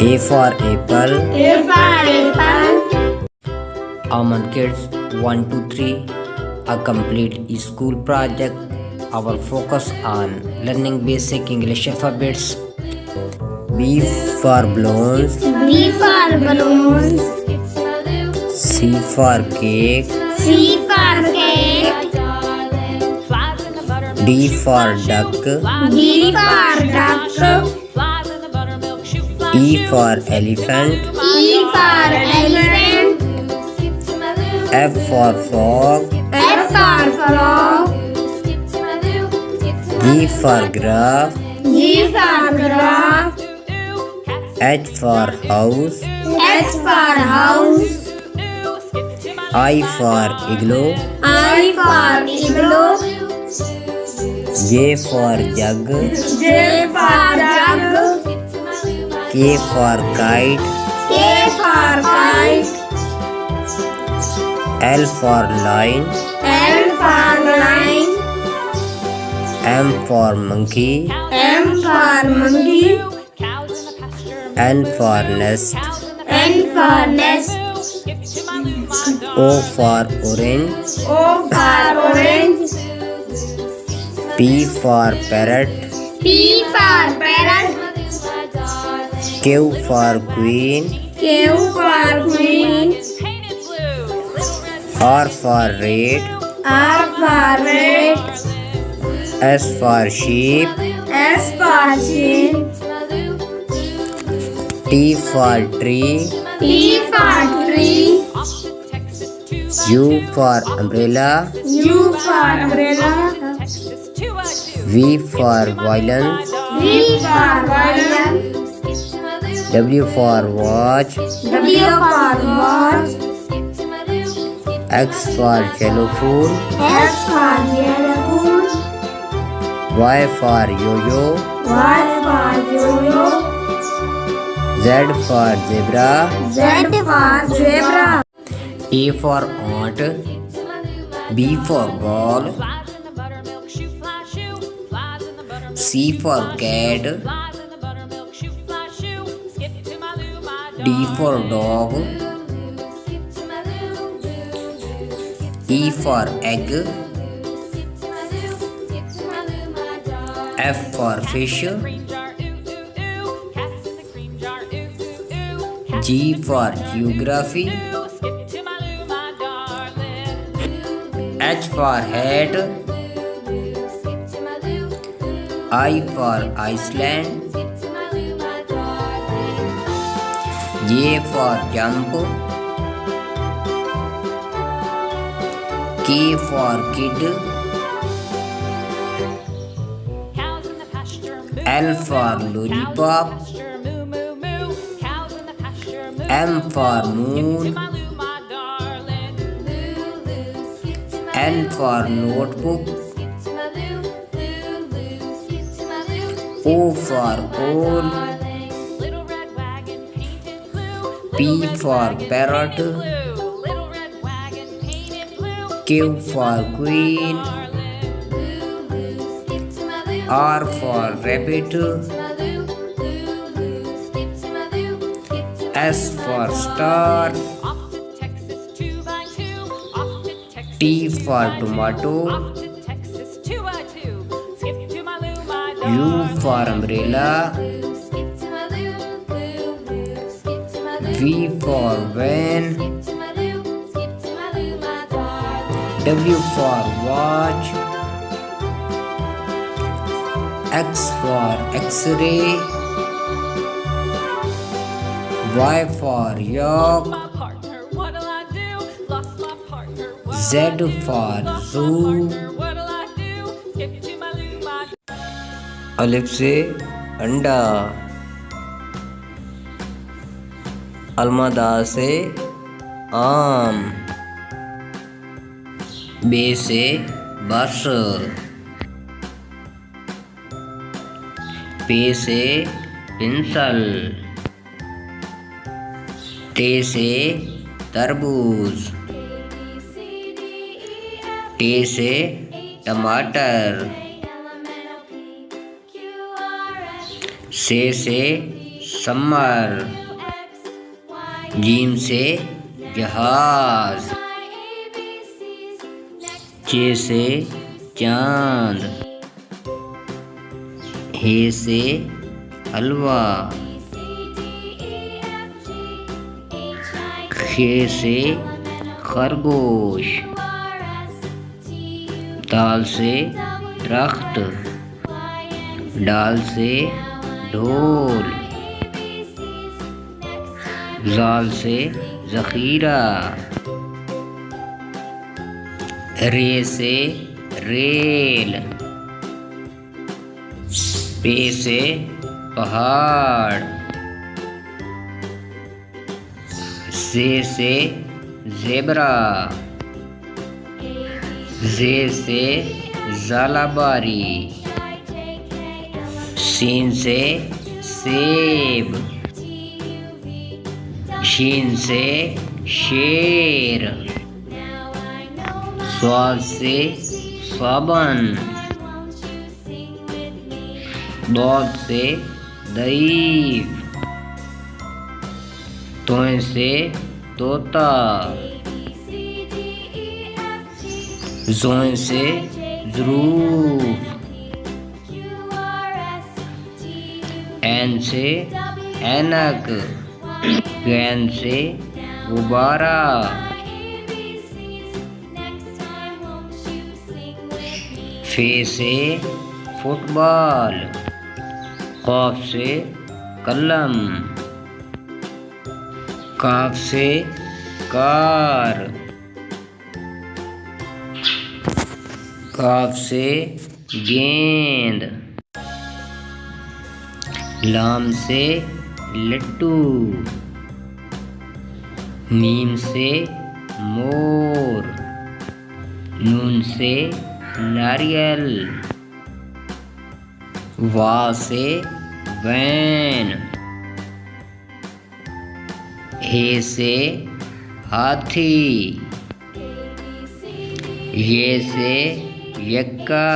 A for apple. A for apple. Aman kids 1 to 3 a complete school project. Our focus on learning basic English alphabets. B for balloons. B for balloons. C for cake. C for cake. D for duck. D for duck. E for elephant. E for elephant. F for frog. F for frog. G for giraffe. G for giraffe. H for house. H for house. I for igloo. I for igloo. J for jug. J for jug. K for kite. K for kite. L for lion. L for lion. M for monkey. M for monkey. N for nest. N for nest. O for orange. O for orange. P for parrot. P for parrot. Q for queen. Q for queen. R for red. R for red. S for sheep. S for sheep. T for tree. T for tree. U for umbrella. U for umbrella. V for violin. V for violin. W for watch. W for watch. X for xylophone. X for xylophone. Y for yo-yo. Y for yo-yo. Z for zebra. Z for zebra. A for ant. B for ball. C for cat. D for dog. E for egg. F for fish. G for geography. H for hat. I for Iceland. J for jump. K for kid. L for lollipop. M for moon. N for notebook. O for owl. P for parrot. Q for queen. R for rabbit. S for star. T for tomato. U for umbrella. V for van. W for watch. X for x-ray. Y for yak. Z for zoo. अलिफ से अंडा. अलमदा से आम. बे से बस. पे से pencil. टे से तरबूज. टे से टमाटर. से समर। जीम से जहाज। चे से चांद। हे से हलवा। खे से खरगोश। दाल से दरख्त। डाल से ढोल। जाल से ज़ख़ीरा। रे से रेल। पे से पहाड़। से ज़ेबरा। जे से ज़ालाबारी। सीन से सेब। शीन से शेर। स्वाद से साबन। दौद से दईफ। तोय से तोता। जोय से ज़रूफ। एन से ऐनक। गैन से गुब्बारा। फे से फुटबॉल। क़ाफ से कलम। काफ से कार। काफ से गेंद। लाम से लड्डू। मीम से मोर। नून से नारियल। वा से वैन। हे से हाथी। ये से यक्का।